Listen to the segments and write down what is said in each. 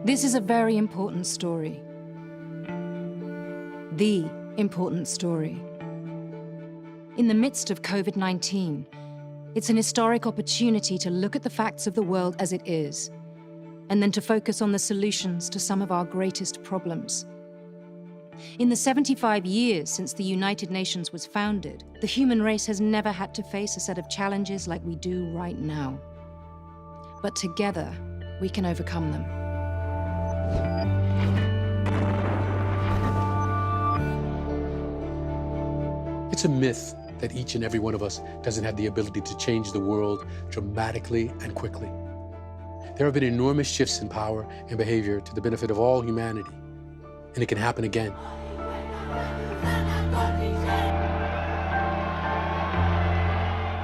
This is a very important story. The important story. In the midst of COVID-19, it's an historic opportunity to look at the facts of the world as it is, and then to focus on the solutions to some of our greatest problems. In the 75 years since the United Nations was founded, the human race has never had to face a set of challenges like we do right now. But together, we can overcome them. It's a myth that each and every one of us doesn't have the ability to change the world dramatically and quickly. There have been enormous shifts in power and behavior to the benefit of all humanity, and it can happen again.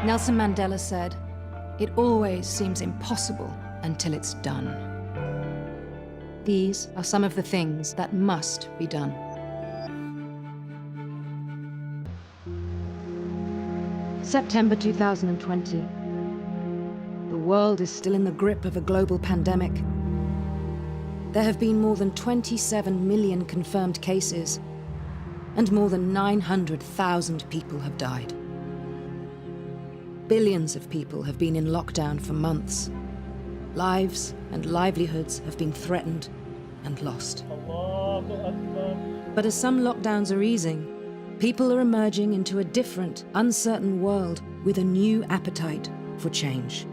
Nelson Mandela said, "It always seems impossible until it's done." These are some of the things that must be done. September 2020. The world is still in the grip of a global pandemic. There have been more than 27 million confirmed cases, and more than 900,000 people have died. Billions of people have been in lockdown for months. Lives and livelihoods have been threatened and lost. But as some lockdowns are easing, people are emerging into a different, uncertain world with a new appetite for change.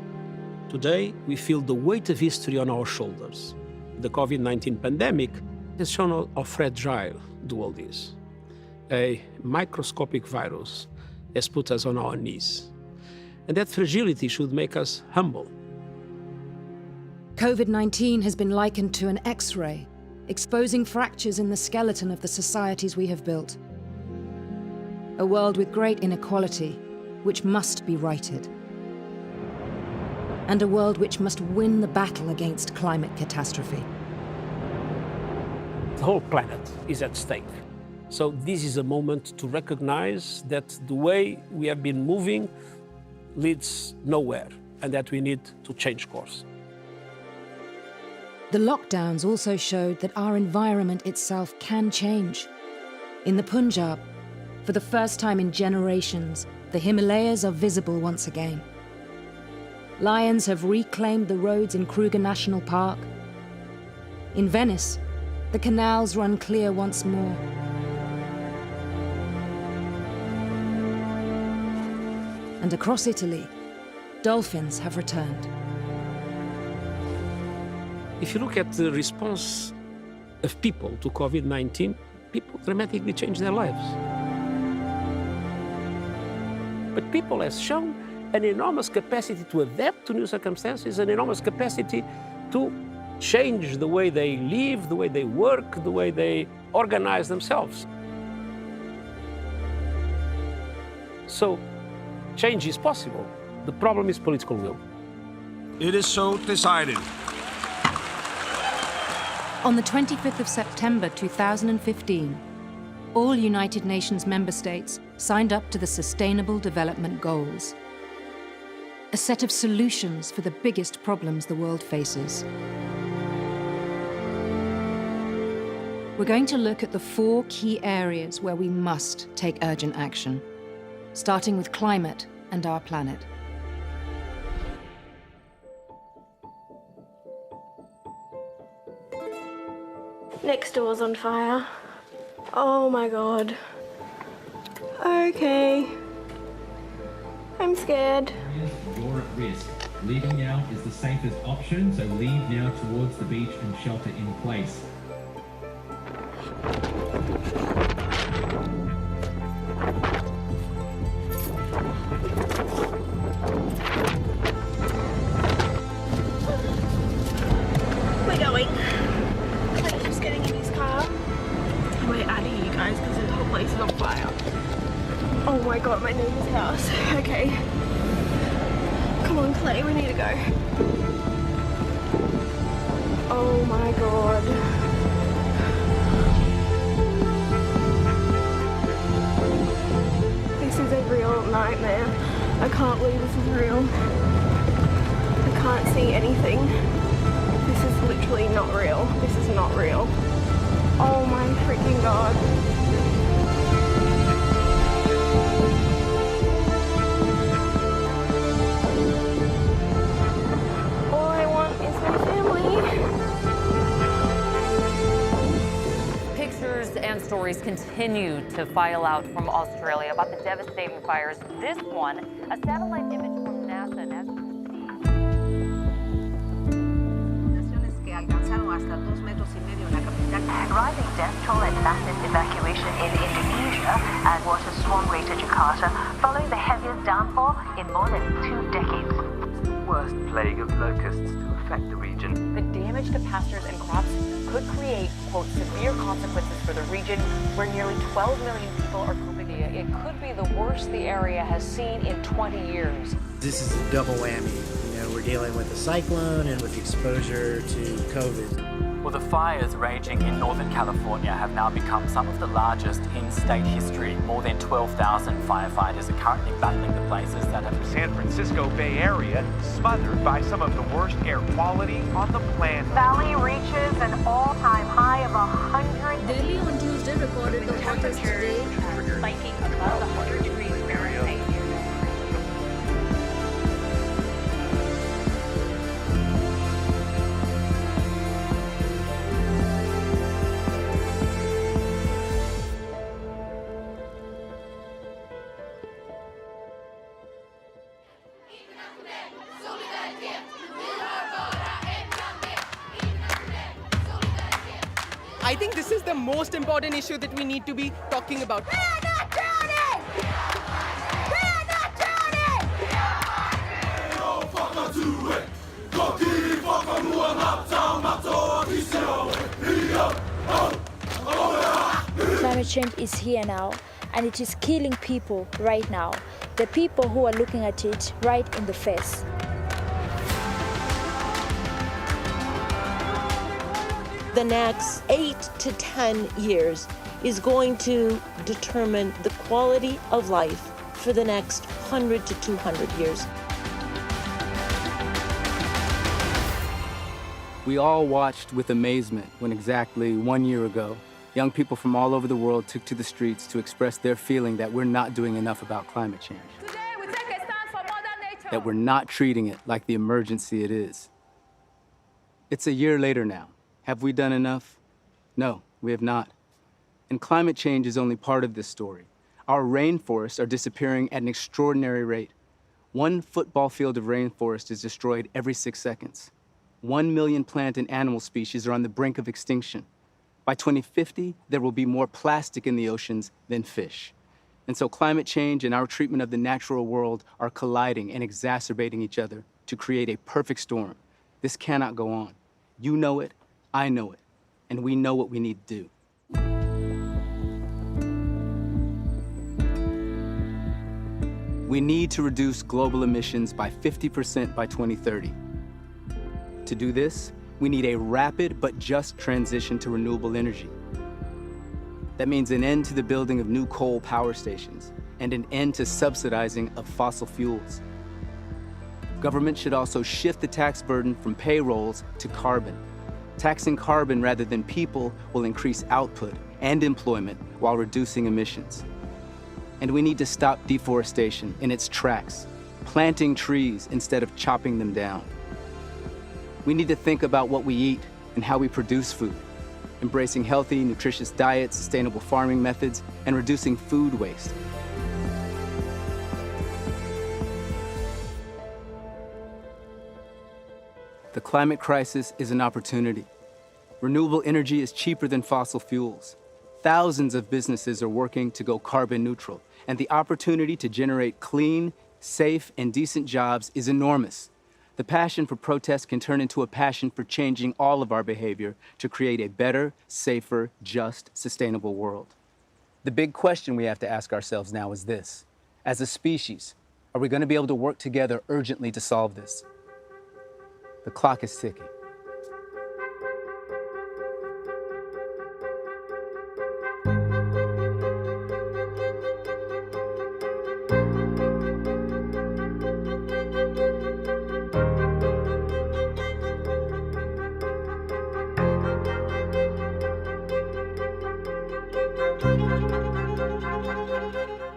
Today, we feel the weight of history on our shoulders. The COVID-19 pandemic has shown how fragile the world is. A microscopic virus has put us on our knees. And that fragility should make us humble. COVID-19 has been likened to an X-ray, exposing fractures in the skeleton of the societies we have built. A world with great inequality, which must be righted. And a world which must win the battle against climate catastrophe. The whole planet is at stake. So this is a moment to recognize that the way we have been moving leads nowhere, and that we need to change course. The lockdowns also showed that our environment itself can change. In the Punjab, for the first time in generations, the Himalayas are visible once again. Lions have reclaimed the roads in Kruger National Park. In Venice, the canals run clear once more. And across Italy, dolphins have returned. If you look at the response of people to COVID-19, people dramatically change their lives. But people have shown an enormous capacity to adapt to new circumstances, an enormous capacity to change the way they live, the way they work, the way they organize themselves. So, change is possible. The problem is political will. It is so decided. On the 25th of September 2015, all United Nations member states signed up to the Sustainable Development Goals, a set of solutions for the biggest problems the world faces. We're going to look at the 4 key areas where we must take urgent action, starting with climate and our planet. Next door's on fire. Oh my God. Okay. I'm scared. You're at risk. Leaving now is the safest option, so leave now towards the beach and shelter in place. We're going. Clay's just getting in his car. We're out of here, you guys, because the whole place is on fire. Oh my God, my neighbor's house. Okay. Come on, Clay, we need to go. Oh my God. This is a real nightmare. I can't believe this is real. I can't see anything. This is literally not real. This is not real. Oh my freaking god. All I want is my family. Pictures and stories continue to file out from Australia about the devastating fires. This one, a satellite image from NASA, and as you can see, rising death toll and massive evacuation in Indonesia and water swarm Greater Jakarta following the heaviest downpour in more than 2 decades. Worst plague of locusts to affect the region. the damage to pastures and crops could create, quote, severe consequences for the region where nearly 12 million people are coping. It could be the worst the area has seen in 20 years. This is a double whammy. You know, we're dealing with the cyclone and with the exposure to COVID. Well, the fires raging in Northern California have now become some of the largest in state history. More than 12,000 firefighters are currently battling the blazes that have... San Francisco Bay Area smothered by some of the worst air quality on the planet. Valley reaches an all-time high of 100. Delhi on Tuesday recorded the hottest day, spiking above 100 degrees Fahrenheit. I think this is the most important issue that we need to be talking about. We are not drowning! We are not drowning! Climate change is here now, and it is killing people right now. The people who are looking at it right in the face. The next 8 to 10 years is going to determine the quality of life for the next 100 to 200 years. We all watched with amazement when exactly 1 year ago, young people from all over the world took to the streets to express their feeling that we're not doing enough about climate change. Today we take a stand for Mother Nature. That we're not treating it like the emergency it is. It's a year later now. Have we done enough? No, we have not. And climate change is only part of this story. Our rainforests are disappearing at an extraordinary rate. 1 football field of rainforest is destroyed every 6 seconds. 1 million plant and animal species are on the brink of extinction. By 2050, there will be more plastic in the oceans than fish. And so climate change and our treatment of the natural world are colliding and exacerbating each other to create a perfect storm. This cannot go on. You know it, I know it, and we know what we need to do. We need to reduce global emissions by 50% by 2030. To do this, we need a rapid but just transition to renewable energy. That means an end to the building of new coal power stations and an end to subsidizing of fossil fuels. Government should also shift the tax burden from payrolls to carbon. Taxing carbon rather than people will increase output and employment while reducing emissions. And we need to stop deforestation in its tracks, planting trees instead of chopping them down. We need to think about what we eat and how we produce food, embracing healthy, nutritious diets, sustainable farming methods, and reducing food waste. The climate crisis is an opportunity. Renewable energy is cheaper than fossil fuels. Thousands of businesses are working to go carbon neutral, and the opportunity to generate clean, safe, and decent jobs is enormous. The passion for protest can turn into a passion for changing all of our behavior to create a better, safer, just, sustainable world. The big question we have to ask ourselves now is this: as a species, are we going to be able to work together urgently to solve this? The clock is ticking.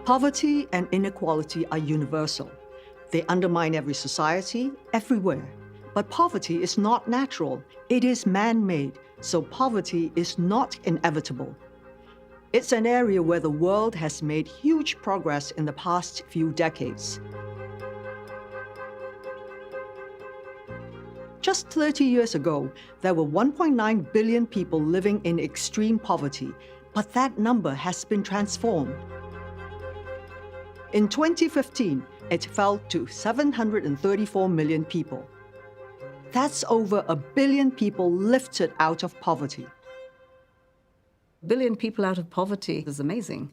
Poverty and inequality are universal. They undermine every society, everywhere. But poverty is not natural. It is man-made, so poverty is not inevitable. It's an area where the world has made huge progress in the past few decades. Just 30 years ago, there were 1.9 billion people living in extreme poverty, but that number has been transformed. In 2015, it fell to 734 million people. That's over 1 billion people lifted out of poverty. 1 billion people out of poverty is amazing.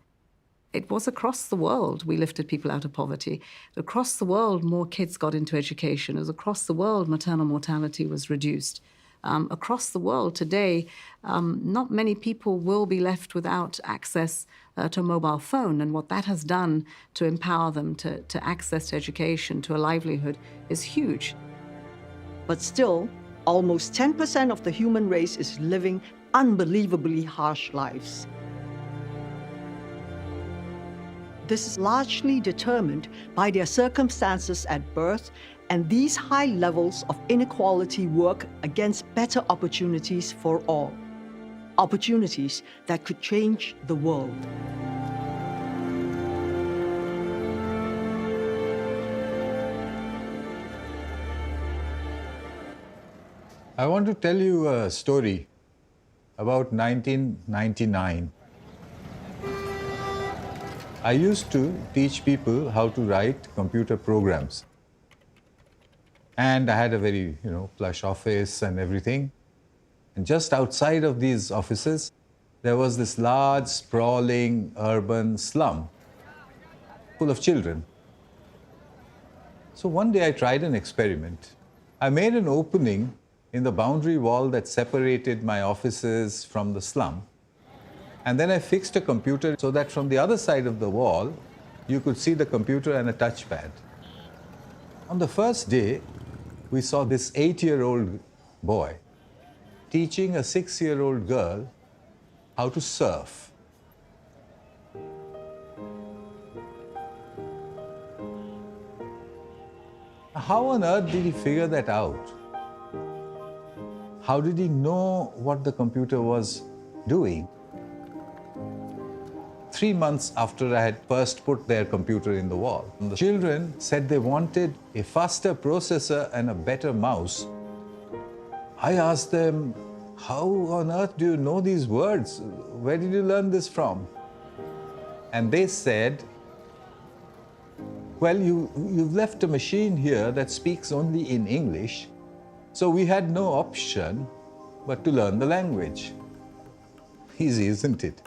It was across the world we lifted people out of poverty. Across the world, more kids got into education. It was across the world maternal mortality was reduced. Across the world today, not many people will be left without access to a mobile phone, and what that has done to empower them to access to education, to a livelihood, is huge. But still, almost 10% of the human race is living unbelievably harsh lives. This is largely determined by their circumstances at birth, and these high levels of inequality work against better opportunities for all. Opportunities that could change the world. I want to tell you a story about 1999. I used to teach people how to write computer programs. And I had a very, plush office and everything. And just outside of these offices, there was this large, sprawling, urban slum full of children. So one day I tried an experiment. I made an opening in the boundary wall that separated my offices from the slum. And then I fixed a computer so that from the other side of the wall, you could see the computer and a touchpad. On the first day, we saw this 8-year-old boy teaching a 6-year-old girl how to surf. How on earth did he figure that out? How did he know what the computer was doing? 3 months after I had first put their computer in the wall, the children said they wanted a faster processor and a better mouse. I asked them, how on earth do you know these words? Where did you learn this from? And they said, well, you've left a machine here that speaks only in English, so we had no option but to learn the language. Easy, isn't it?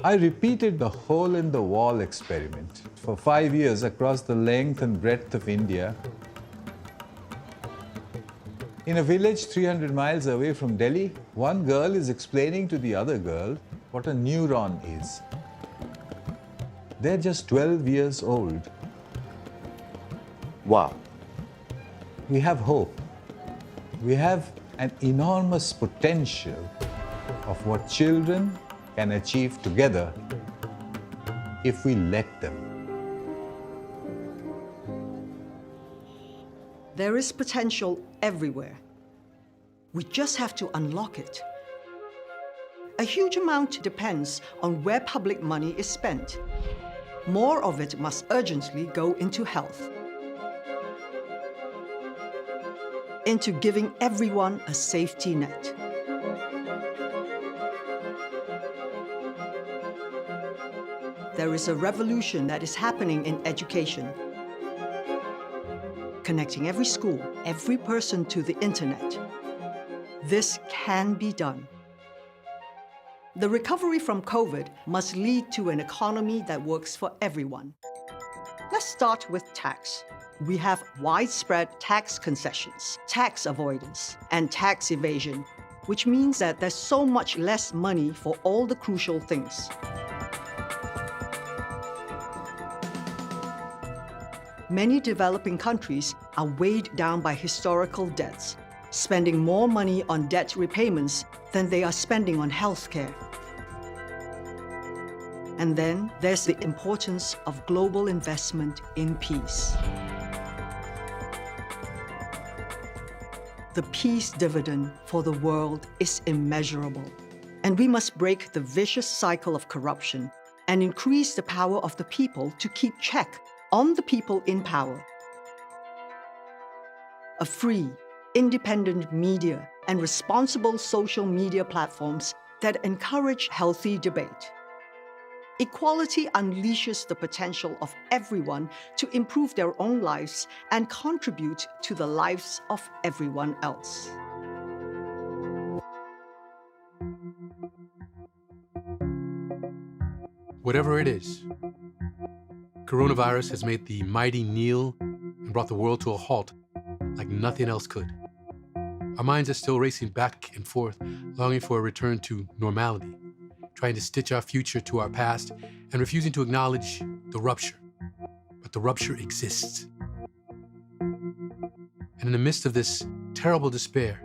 I repeated the hole-in-the-wall experiment for 5 years across the length and breadth of India. In a village 300 miles away from Delhi, one girl is explaining to the other girl what a neuron is. They're just 12 years old. Wow. We have hope. We have an enormous potential of what children can achieve together if we let them. There is potential everywhere. We just have to unlock it. A huge amount depends on where public money is spent. More of it must urgently go into health, into giving everyone a safety net. There is a revolution that is happening in education, connecting every school, every person to the internet. This can be done. The recovery from COVID must lead to an economy that works for everyone. Let's start with tax. We have widespread tax concessions, tax avoidance, and tax evasion, which means that there's so much less money for all the crucial things. Many developing countries are weighed down by historical debts, spending more money on debt repayments than they are spending on healthcare. And then there's the importance of global investment in peace. The peace dividend for the world is immeasurable, and we must break the vicious cycle of corruption and increase the power of the people to keep check on the people in power. A free, independent media and responsible social media platforms that encourage healthy debate. Equality unleashes the potential of everyone to improve their own lives and contribute to the lives of everyone else. Whatever it is, coronavirus has made the mighty kneel and brought the world to a halt like nothing else could. Our minds are still racing back and forth, longing for a return to normality, trying to stitch our future to our past and refusing to acknowledge the rupture. But the rupture exists. And in the midst of this terrible despair,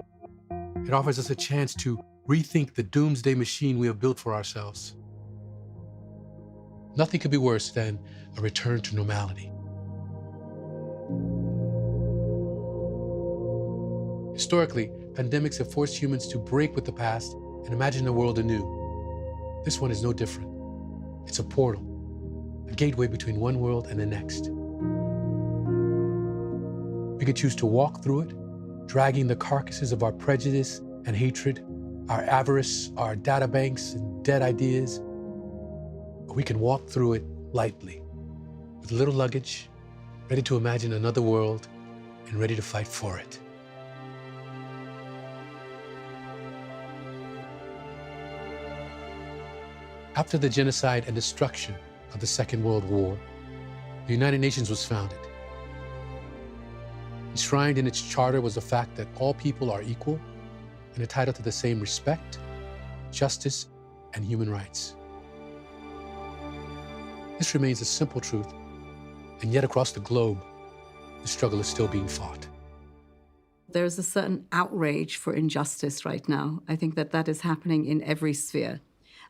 it offers us a chance to rethink the doomsday machine we have built for ourselves. Nothing could be worse than a return to normality. Historically, pandemics have forced humans to break with the past and imagine the world anew. This one is no different. It's a portal, a gateway between one world and the next. We could choose to walk through it, dragging the carcasses of our prejudice and hatred, our avarice, our data banks and dead ideas. Or we can walk through it lightly, with little luggage, ready to imagine another world and ready to fight for it. After the genocide and destruction of the Second World War, the United Nations was founded. Enshrined in its charter was the fact that all people are equal and entitled to the same respect, justice, and human rights. This remains a simple truth, and yet across the globe, the struggle is still being fought. There's a certain outrage for injustice right now. I think that is happening in every sphere.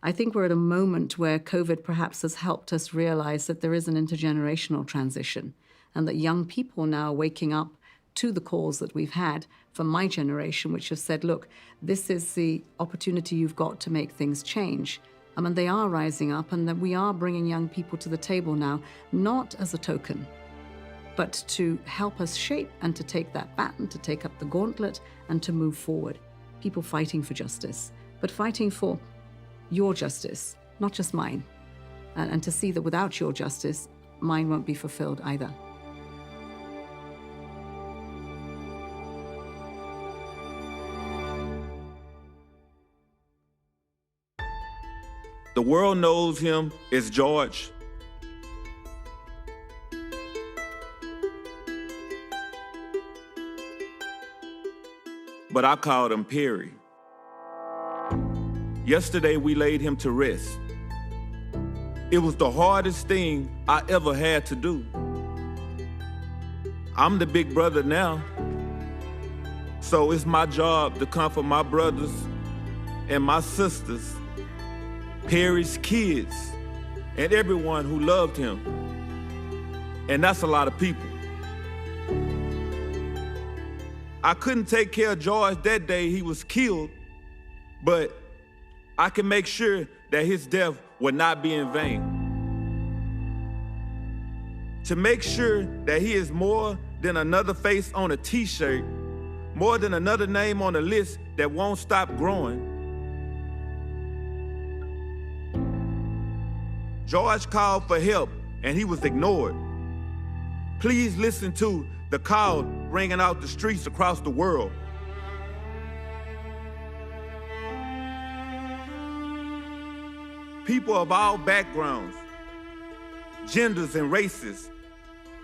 I think we're at a moment where COVID perhaps has helped us realize that there is an intergenerational transition and that young people now are waking up to the calls that we've had from my generation, which have said, look, this is the opportunity you've got to make things change. And they are rising up, and that we are bringing young people to the table now, not as a token, but to help us shape and to take that baton, to take up the gauntlet and to move forward. People fighting for justice, but fighting for your justice, not just mine. And to see that without your justice, mine won't be fulfilled either. The world knows him as George. But I called him Perry. Yesterday, we laid him to rest. It was the hardest thing I ever had to do. I'm the big brother now, so it's my job to comfort my brothers and my sisters, Perry's kids, and everyone who loved him. And that's a lot of people. I couldn't take care of George that day he was killed, but I can make sure that his death would not be in vain. To make sure that he is more than another face on a t-shirt, more than another name on a list that won't stop growing. George called for help and he was ignored. Please listen to the call ringing out the streets across the world. People of all backgrounds, genders, and races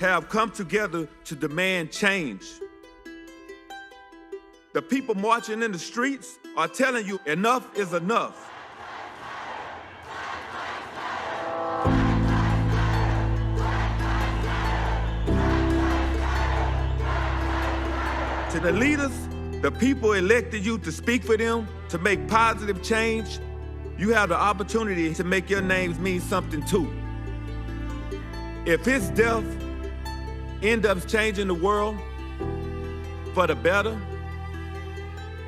have come together to demand change. The people marching in the streets are telling you enough is enough. To the leaders, the people elected you to speak for them, to make positive change, you have the opportunity to make your names mean something too. If his death ends up changing the world for the better,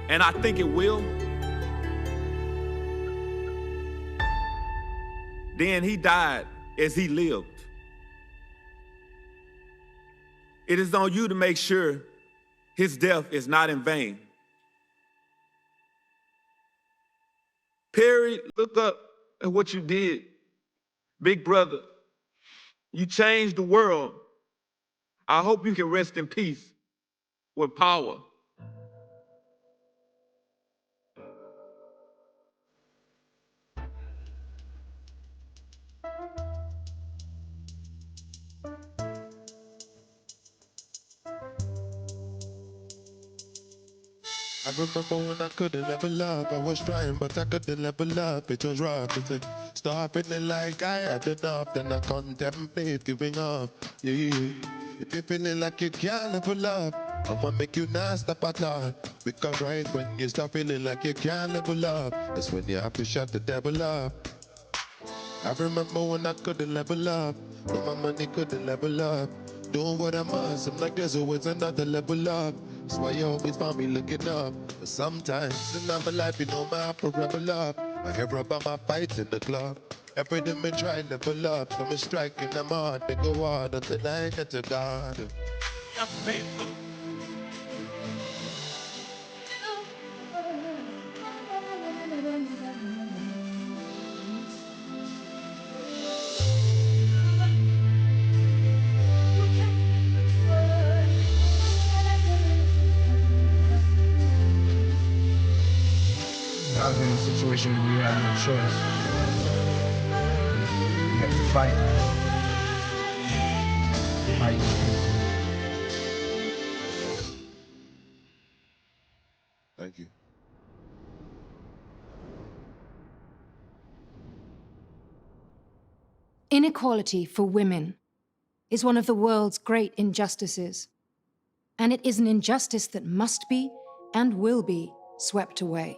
and I think it will, then he died as he lived. It is on you to make sure his death is not in vain. Perry, look up at what you did. Big brother, you changed the world. I hope you can rest in peace with power. I remember when I couldn't level up. I was trying, but I couldn't level up. It was rough. It said, start feeling like I had enough. Then I contemplate giving up. Yeah. If you're feeling like you can't level up, I'ma make you not stop at all. Because right when you start feeling like you can't level up, that's when you have to shut the devil up. I remember when I couldn't level up, when my money couldn't level up. Doing what I must, I'm like there's always another level up. That's why you always find me looking up. But sometimes in my life, you know, my upper rebel up. I hear about my fights in the club. Every day me try to level up, so me striking them hard, they go hard until I get to God. I'm faithful. I was in a situation where you had no choice. You have to fight. Fight. Thank you. Inequality for women is one of the world's great injustices, and it is an injustice that must be and will be swept away.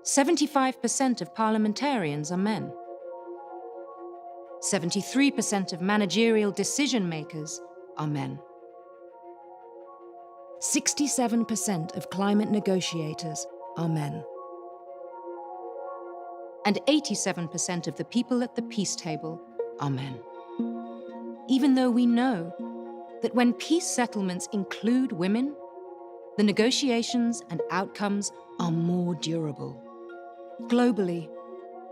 75% of parliamentarians are men. 73% of managerial decision makers are men. 67% of climate negotiators are men. And 87% of the people at the peace table are men. Even though we know that when peace settlements include women, the negotiations and outcomes are more durable. Globally,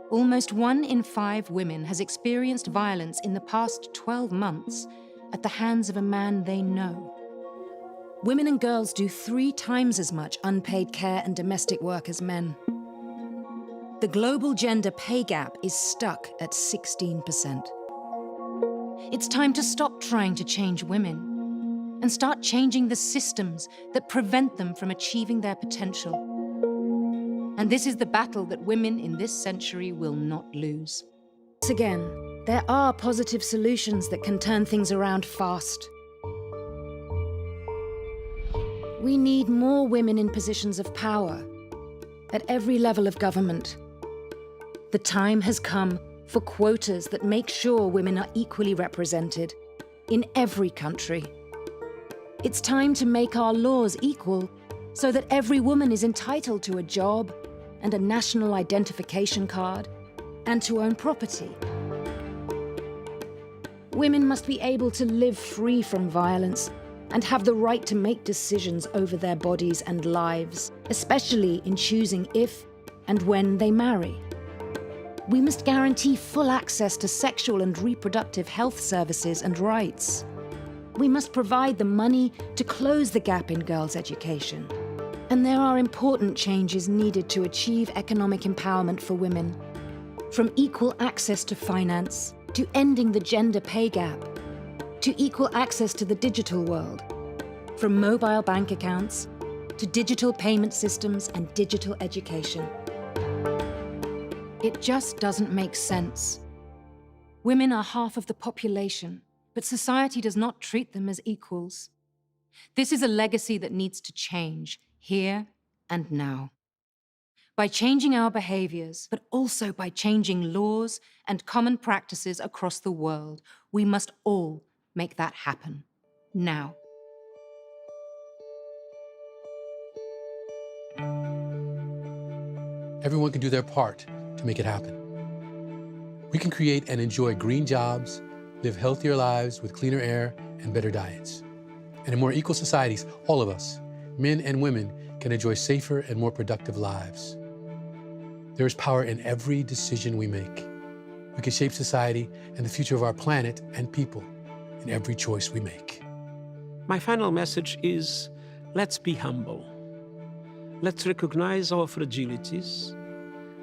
almost 1 in 5 women has experienced violence in the past 12 months at the hands of a man they know. Women and girls do 3 times as much unpaid care and domestic work as men. The global gender pay gap is stuck at 16%. It's time to stop trying to change women and start changing the systems that prevent them from achieving their potential. And this is the battle that women in this century will not lose. Once again, there are positive solutions that can turn things around fast. We need more women in positions of power at every level of government. The time has come for quotas that make sure women are equally represented in every country. It's time to make our laws equal so that every woman is entitled to a job and a national identification card and to own property. Women must be able to live free from violence and have the right to make decisions over their bodies and lives, especially in choosing if and when they marry. We must guarantee full access to sexual and reproductive health services and rights. We must provide the money to close the gap in girls' education. And there are important changes needed to achieve economic empowerment for women, from equal access to finance, to ending the gender pay gap, to equal access to the digital world, from mobile bank accounts to digital payment systems and digital education. It just doesn't make sense. Women are half of the population, but society does not treat them as equals. This is a legacy that needs to change here and now. by changing our behaviors, but also by changing laws and common practices across the world. We must all make that happen now. Everyone can do their part to make it happen. We can create and enjoy green jobs, live healthier lives with cleaner air and better diets. And in more equal societies, all of us, men and women, can enjoy safer and more productive lives. There is power in every decision we make. We can shape society and the future of our planet and people in every choice we make. My final message is, let's be humble. Let's recognize our fragilities,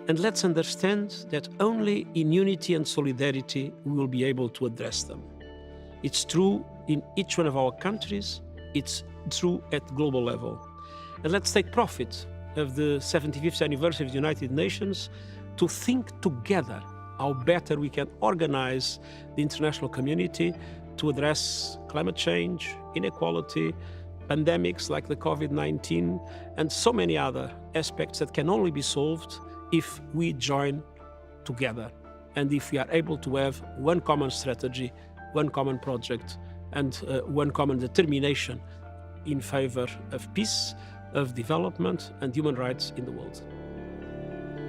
and let's understand that only in unity and solidarity we will be able to address them. It's true in each one of our countries, it's true at global level. And let's take profit of the 75th anniversary of the United Nations to think together how better we can organize the international community to address climate change, inequality, pandemics like the COVID-19, and so many other aspects that can only be solved if we join together and if we are able to have one common strategy, one common project, and one common determination in favor of peace, of development, and human rights in the world.